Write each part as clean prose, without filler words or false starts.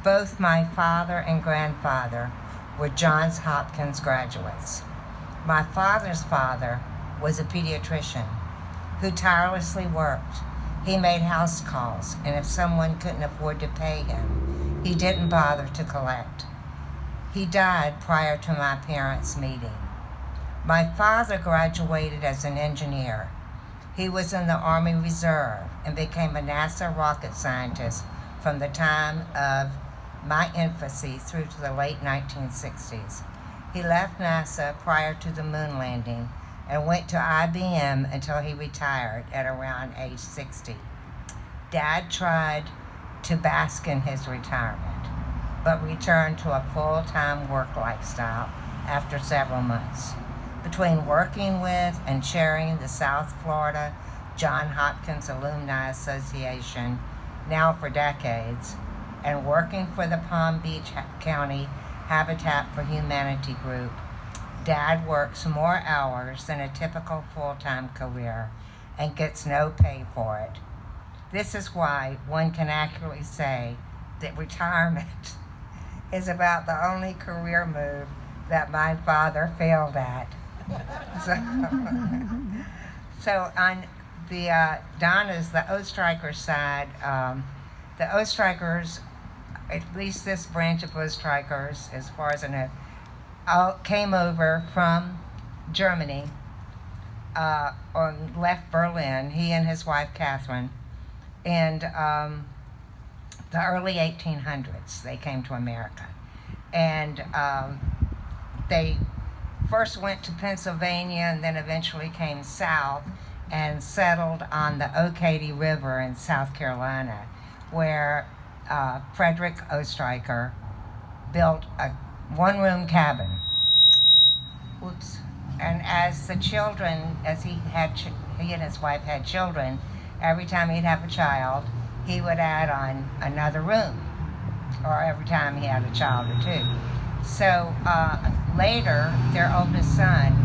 Both my father and grandfather were Johns Hopkins graduates. My father's father was a pediatrician who tirelessly worked. He made house calls, and if someone couldn't afford to pay him, he didn't bother to collect. He died prior to my parents' meeting. My father graduated as an engineer. He was in the Army Reserve and became a NASA rocket scientist from the time of my infancy through to the late 1960s. He left NASA prior to the moon landing and went to IBM until he retired at around age 60. Dad tried to bask in his retirement, but returned to a full-time work lifestyle after several months. Between working with and chairing the South Florida Johns Hopkins Alumni Association, now for decades, and working for the Palm Beach County Habitat for Humanity group, Dad works more hours than a typical full-time career and gets no pay for it. This is why one can accurately say that retirement is about the only career move that my father failed at. So on the Donna's, the Ostrikers side, the Ostrikers, at least this branch of Ostrikers, as far as I know, came over from Germany, or left Berlin, he and his wife Catherine, and the early 1800s they came to America. And they first went to Pennsylvania and then eventually came south and settled on the Okeechobee River in South Carolina, where Frederick Ostriker built a one-room cabin. Whoops. And as the children, as he and his wife had children, every time he'd have a child, he would add on another room, or every time he had a child or two. So later, their oldest son,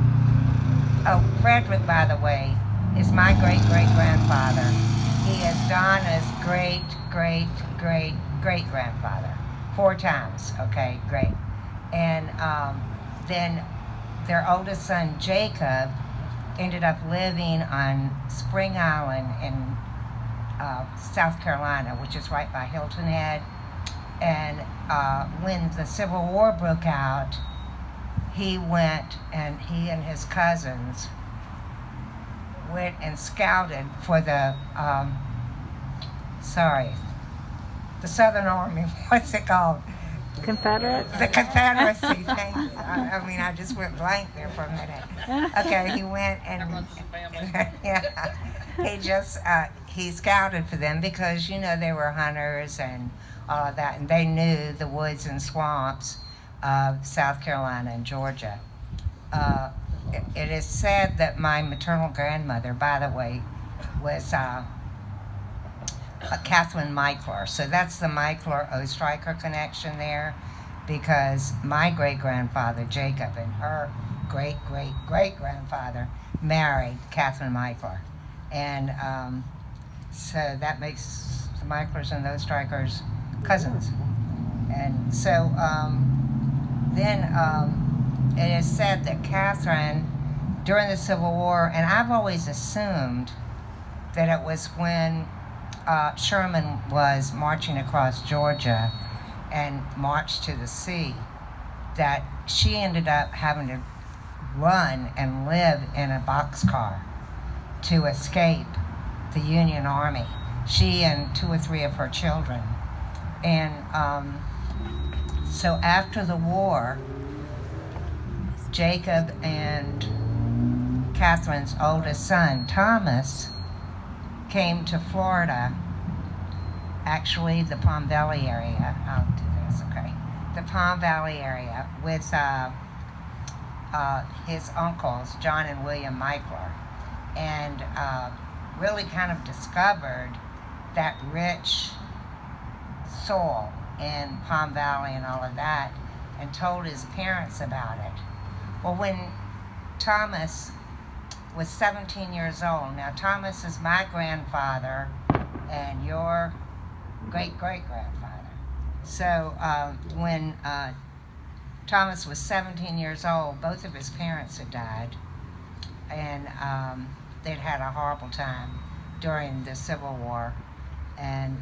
Frederick, by the way, is my great-great-grandfather. He is Donna's great-great-great-great-grandfather. 4 times, okay, great. And then their oldest son, Jacob, ended up living on Spring Island in South Carolina, which is right by Hilton Head. And when the Civil War broke out, he and his cousins went and scouted for the Southern Army. What's it called? Confederate? The Confederacy. Thank you. I just went blank there for a minute. Okay, he went and yeah, he scouted for them because they were hunters and all of that, and they knew the woods and swamps of South Carolina and Georgia. It is said that my maternal grandmother, by the way, was Catherine Michler. So that's the Michler-Ostriker connection there, because my great-grandfather, Jacob, and her great-great-great-grandfather married Catherine Michler. And so that makes the Michlers and the Ostrikers cousins. And so then it is said that Catherine, during the Civil War, and I've always assumed that it was when Sherman was marching across Georgia and marched to the sea, that she ended up having to run and live in a boxcar to escape the Union Army, she and 2 or 3 of her children. And so after the war, Jacob and Catherine's oldest son, Thomas, came to Florida, actually the Palm Valley area. I'll do this, okay. The Palm Valley area with his uncles, John and William Michler, and really kind of discovered that rich soil in Palm Valley and all of that, and told his parents about it. Well, when Thomas was 17 years old, now Thomas is my grandfather and your great-great-grandfather. So when Thomas was 17 years old, both of his parents had died, and they'd had a horrible time during the Civil War. And